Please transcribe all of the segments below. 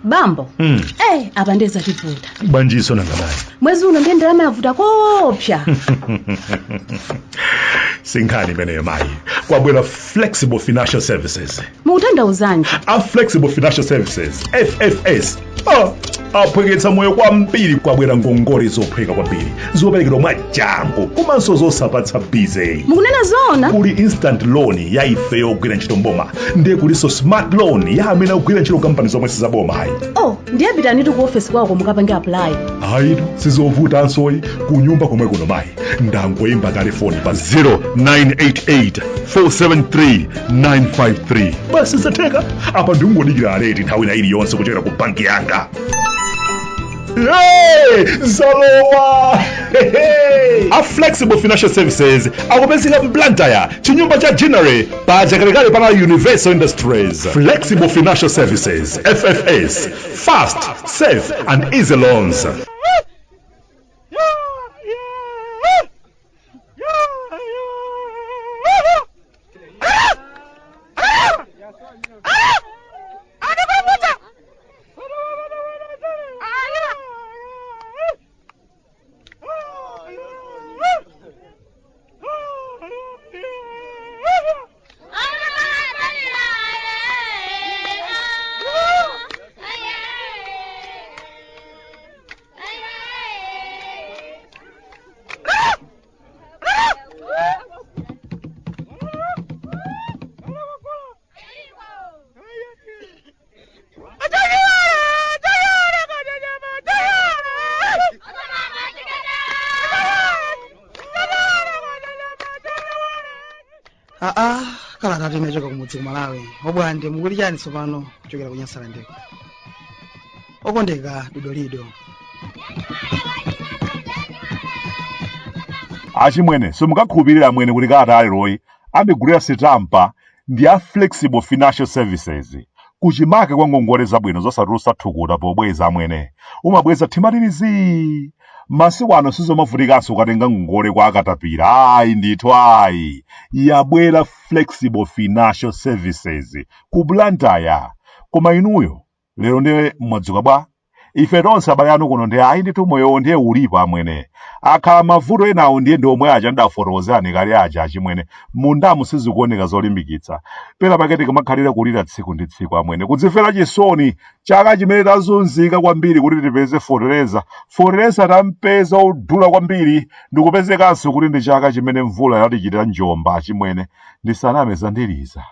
Bambo. Apa ndeza chivuta. Banjiso nangabayi. Mwezi uno ndiye ndalama yavuta kopsha. Sinkhani beneyo mayi. Kwabwera Flexible Financial Services. Mukutandauzanji? Flexible Financial Services, FFS. Aphweketsa moyo kwambiri kwabwera ngongole zophweka kwambiri. Zoperekedwa mwachangu komanso zosapatsa bize. Mukunena zona? Kuli instant loan ya ife yogwira ntchito mboma. Ndiye kuliso smart loan ya amene ogwira ntchito kampani zomwe sizaboma hayi. Ndiye pitanitu ku office kwako mukapange apply. Hayitu sizovuta ansoyi kunyumba komwe kuno mayi. Ndangoyimba telefoni pa 0988 473 953. Basi zatheka apa ndingodikira aleti nthawi na iliyonse kuchokera ku banki yanga. Zalowa! A Flexible Financial Services akupezeka Bwande, chinyumba cha January pa jakalekale pana Universal Industries. Flexible Financial Services, FFS, fast, safe and easy loans. Kalata timechoka kumudzi kumalawi. Bwande mukuli chani tsopano kuchokera kunyasala ndeko. Okondeka dodolido. Achimwene simukakhulupirira mwene kuti kalata aliroyi amigulira sitampa ndi a Flexible Financial Services. Kuchimake kwa ngongole zabwino zosatulusa thukuta pobweza amwene. Umabweza thimatirizi. Masiku ano sizomavutikanso ukatenga ngongole kwa akatapira. Ayi ndithu ayi. Yabwera Flexible Financial Services ku Bwande. Koma inuyo lero ndiye mwadzuka bwa. Ife tonse abale anu kuno ndi ayi ndithu moyo ndiye ulipo amwene. Akhala mavuto enawo ndiye ndiomwe aja ndafotokozani kale aja achimwene. Mundamu sizikuoneka zolimbikitsa. Pena paketi kumakhalira kulira tsiku ndi tsiku amwene. Kudzimvera chisoni chaka chimene tazunzika kwambiri kuti tipeze fotereza tampeza odula kwambiri. Ndikupezekanso kuti ndi chaka chimene mvula yatichitira njomba achimwene. Ndisaname zandiriza.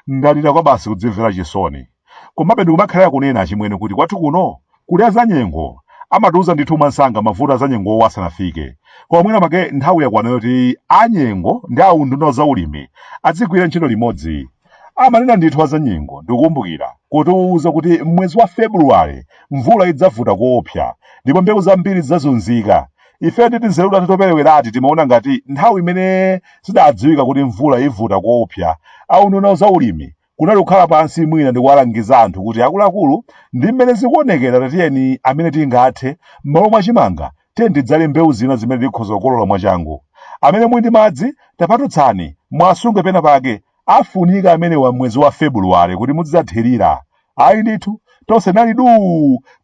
Ndalira kwa basi kudzimvera chisoni. Komabe ndikumakhalira kunena achimwene kuti kwathu kuno kuli azanyengo. Amatiuza ndithu mwansanga mavuto azanyengo asanafike. Koma mwina make nthawi yakwana yoti anyengo ndi aunduna za ulimi adzigwira ntchito limodzi. Amanena ndithu azanyengo ndikukumbukira kutiuza kuti mwezi wa February mvula idzavuta koopsa ndipo mbewu zambiri zidzazunzika. Ife titinzeru tatoperewerati timaona ngati nthawi imene sidadziwika kuti mvula ivuta koopsa aunduna za ulimi kunali kukhala pansi mwina ndi kuwalangiza anthu kuti akuluakulu ndi mmene zikuonekera tatiyeni amene tingathe m'malo mwachimanga tidzale mbewu zina zimene tikhoza kukolola mwachangu. Amene muli ndi madzi tapatutsani mwasunge pena pake afunika amene wa mwezi wa February kuti muzidzathirira. Ayi ndithu tonse nali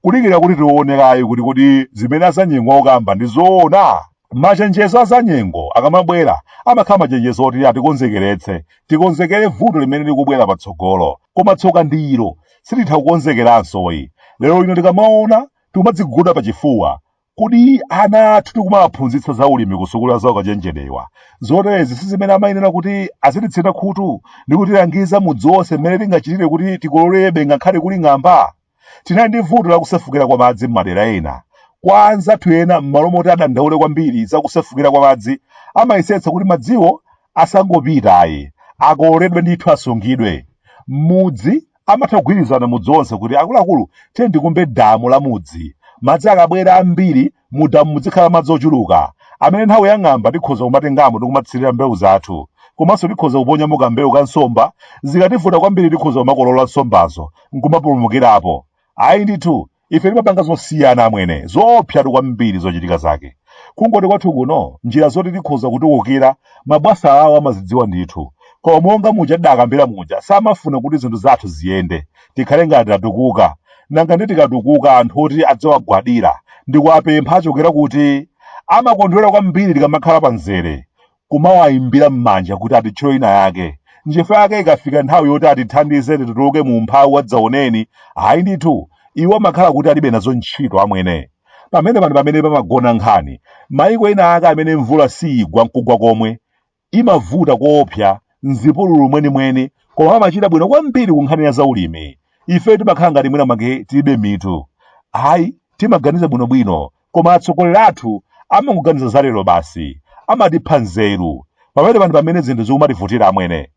kulikira kuti tionekayi kuti zimene azanyengo okamba ndi zoona. Machenjezo azanyengo akamabwera amakhala machenjezo oti tikonzekere vuto limene likubwera patsogolo. Koma tsoka ndilo sititha kukonzekeranso. Lero ino tikamaona timadziguda pachifuwa kuti ana athu tikumaphunzitsa za ulimi kusukulu zawo kachenjedewa. Zotezi si zimene amayenera kuti azititsina khutu ndi kutilangiza mudzi wonse mmene tingachitire kuti tikololebe ngakhale kuli ng'amba. Tinali ndi vuto la kusefukira kwa madzi m'madera ena. Kwa anzathu ena m'malo moti adandaule kwambiri za kusefukira kwa madzi amayesetsa kuti madziwo asangopita akololedwe ndithu asungidwe. Mudzi amatha kugwirizana mudzi wonse kuti akuluakulu tiye tikumbe damu la mudzi. Madzi akabwera ambiri mu damu muzikhala madzi ochuluka amene nthawi ya ng'amba tikhoza kumatengamo ndi kumatsirira mbewu zathu. Komanso tikhoza kuponyamo kambewu ka nsomba zikativuta kwambiri tikhoza kumakolola nsombazo nkumapulumukirapo. Ayi ndithu ife timapanga zosiyana amwene zoopsatu kwambiri zochitika zake. Kungoti kwathu kuno njira zoti tikhoza kutiwukira mabwasa awo amazidziwa ndithu. Koma monga muja tidakambira muja samafuna kuti zinthu zathu ziyende tikhale ngati tatukuka. nanga nditi katukuka anthu oti adzawagwadira ndikuwapempha achokera kuti amakondwera kwambiri likamakhala pa mzere kumawayimbira m'manja kuti atitchero ina yake njefa yake ikafika nthawi yoti atithandize tituluke mu mphawi wadzaoneni hayi ndithu iwo amakhala kuti alibe nazo ntchito amwene pamene pamagona nkhani mayiko ena ake amene mvula siyigwa nkugwa komwe imavuta koopsa mzipululu mwenimweni koma amachita bwino kwambiri ku nkhani ya zaulimi ife timakhala ngati mwina make tilibe mitu hayi timaganiza bwinobwino koma atsogoleri athu amangoganiza zalero basi amatipha nzeru pamene zinthu zikumativutira amwene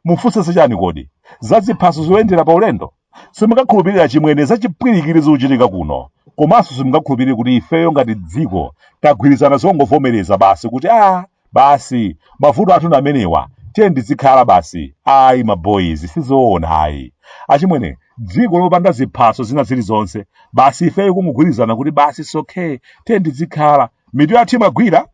mufunse chani kodi za ziphaso zoyendera pa ulendo simungakhulupirira chimwene za chipwirikiti zikuchitika kuno komanso simungakhulupirire kuti ifeyo ngati dziko tagwirizana zongovomereza basi kuti basi mavuto athu amenewa tiye ndizikhala basi ayi maboys sizoona ayi achimwene dziko lopanda ziphaso zina zilizonse basi ifeyo kungogwirizana kuti basi sokhe tiye ndizikhala mitu yathu imagwira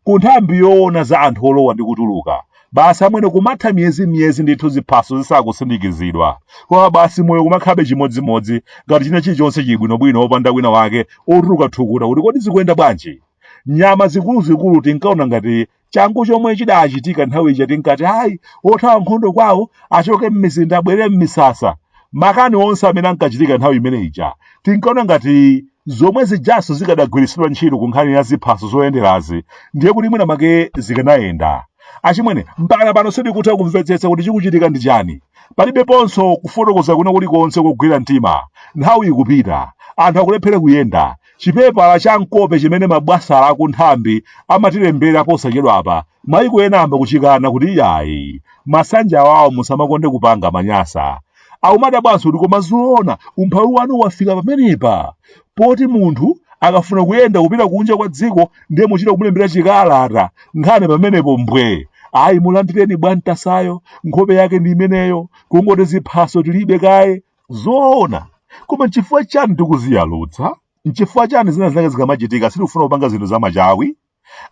ku nthambi yoona za anthu olowa ndi kutuluka basi amwene kumatha miyezi ndithu ziphaso zisakusindikizidwa koma basi moyo kumakhabe chimodzimodzi ngati china chilichonse chili bwinobwino opanda wina wake otuluka thukuta kuti kodi zikuyenda bwanji nyama zikuluzikulu tinkaona ngati changu chomwe chidachitika nthawi ija tinkati hayi othawa nkhondo kwawo achoke m'mizinda abwerere m'misasa makani onse amene ankachitika nthawi imene ija tinkaona ngati zomwe zijaso zikadagwiritsidwa ntchito ku nkhani ya ziphaso zoyenderazi ndiye kuti mwina make zikanayenda achimwene mpaka pano sitikutha kumvetsetsa kuti chikuchitika ndi chani palibeponso kufotokoza kuna kulikonse kugwira mtima nthawi ikupita anthu akulephera kuyenda chipepala cha mkope chimene mabwasala aku nthambi amatilembera posachedwapa mayiko ena amba kuchikana kuti iyayi masanja awawo musamakonde kupanga manyasa akumadabwanso kuti koma zoona umphawi wanu wafika pamenepa poti munthu akafuna kuyenda kupita kunja kwa dziko ndiye muchita kumulembera chikalata nkhani pamenepo mbwe ayi mulandireni bwantasayo nkhope yake ndi imeneyo kungoti ziphaso tilibe kaye zoona koma nchifukwa chani tikuziyalutsa nchifukwa chani zina zake zikamachitika sitikufuna kupanga zinthu zamachawi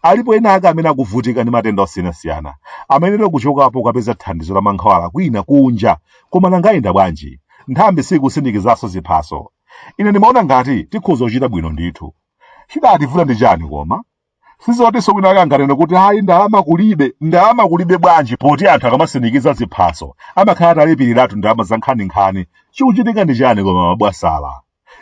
alipo ena ake amene akuvutika ndi matenda osiyanasiyana amene kuchokapo kapeza thandizo la mankhwala kwina kunja koma nangayenda bwanji nthambi sikusindikizaso ziphaso ine ndimaona ngati tikhoza kuchita bwino ndithu chidativuta ndi chani koma sizotinso kwina ake anganene kuti hayi ndalama kulibe bwanji poti anthu akamasindikiza ziphaso amakhala atalipiratu ndalama za nkhaninkhani chikuchitika ndi chani koma mabwasala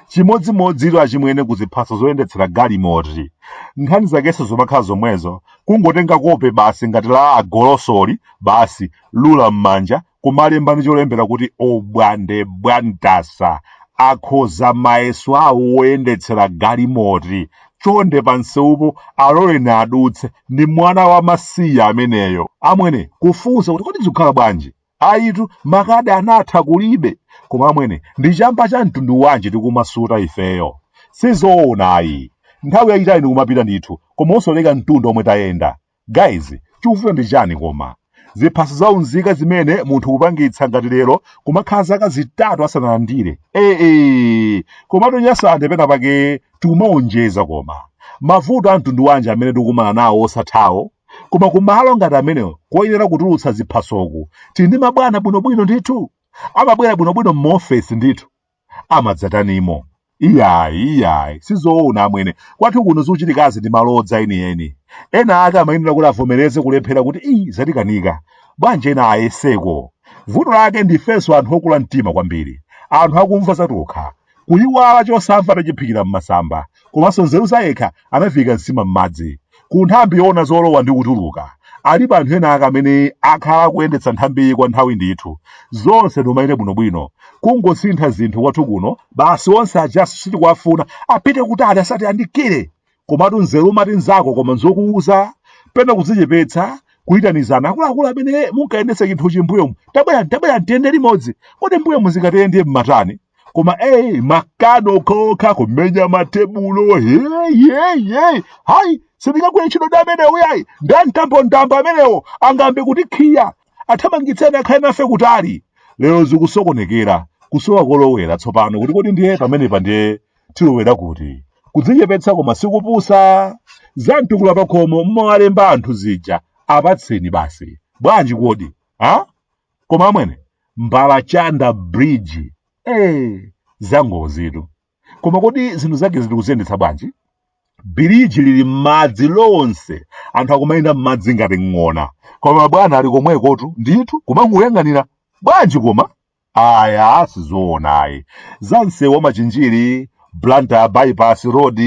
chimodzimodzi achimwene ku ziphaso zoyendetsera galimoti nkhani zakenso zomakhala zomwezo kungotenga kope basi ngati la agolosoli basi lula m'manja kumalemba ndi cholembera kuti obwande bwandasa akhoza mayeso awo oyendetsera galimoti chonde panseupo aloleni adutse ndi mwana wa masiya ameneyo amwene kufunsa kuti kodi zikukhala bwanji ayitu makadi anatha kulibe koma amwene ndi chamba cha mtundu wanji tikumasuta ifeyo sizoona ayi nthawi yayitali ndikumapita ndithu koma osoleka mtundu omwe tayenda guys chikuvuta ndi chani koma ziphaso zaunzika zimene munthu kupangitsa ngati lero kumakhala zaka zitatu asanalandire komatu nyasande pena pake tikumaonjeza koma mavuto a mtundu wanji amene tikumana nawo osathawo koma kumalo ngati amenewo koyenera kutulutsa ziphasoku tili ndi mabwana bwinobwino ndithu amabwera bwinobwino m'maofesi ndithu amadzatanimo iyayi sizoona amwene kwathu kuno zikuchitikazi ndi malodza enieni ena ake amayenera kuti avomereze kulephera kuti zatikanika bwanji ena ayeseko vuto lake ndifenso anthu okula mtima kwambiri anthu akumva zatokha kuyiwala chosamva tachiphikira m'masamba komanso nzeru zayekha anafika msima m'madzi ku nthambi yoona zolowa ndi kutuluka alipo anthu ena ake amene akhala kuyendetsa nthambiyi kwa nthawi ndithu zonse timayite bwinobwino kungosintha zinthu kwathu kuno basi onse ajaso sitikuwafuna apite kutali asati andikire komatu nzeru umati nzako koma nzokuuza pena kudzichepetsa kuyitanizana akuluakulu amene munkayendetsa chinthu chimbuyomu tabwera ntiyende limodzi kodi mbuyo muzikatiyende m'matani koma makado okha kumenya matebulo hayi sindingagwira ntchito ndi amenewo yayi ndamtambo amenewo angambe kuti khiya athamangitseni akhale nafe kutali lero zikusokonekera kusowa kolowera tsopano kuti kodi ndiye pamenepa ndiye tilowera kuti kudzichepetsa koma sikupusa za mtukula pakhomo mmawalemba anthu zija apatseni basi bwanji kodi koma amwene mbalachanda bridge zangozitu. Koma kodi zinthu zake zili kuziyendetsa bwanji? Biriji lili m'madzi lonse, anthu akumayenda m'madzi ngati ng'ona. Koma bwana ali komwekotu ndithu kumanguyang'anira bwanji koma? Aya sizoonayi. Zanse wamachinjiri, Blantyre bypass road,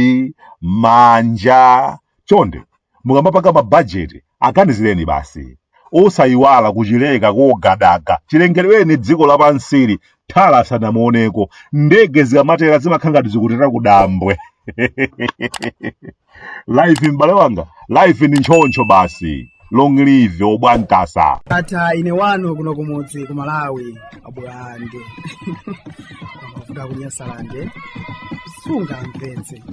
manja. Chonde, mukamapanga mabajeti, aganizireni basi. Osayiwala kuchileka kogadaga. Chilengereweni dziko lapansili, thala sanamuoneko. Ndege zikamatera zimakhala ngati zikutera kudambwe. Life m'bale wanga, life ni nchoncho basi. Long live obwantasa. Ata ine wano kuno kumudzi ku Malawi Bwande. Kuda kunyasalande. Sunga mvenze.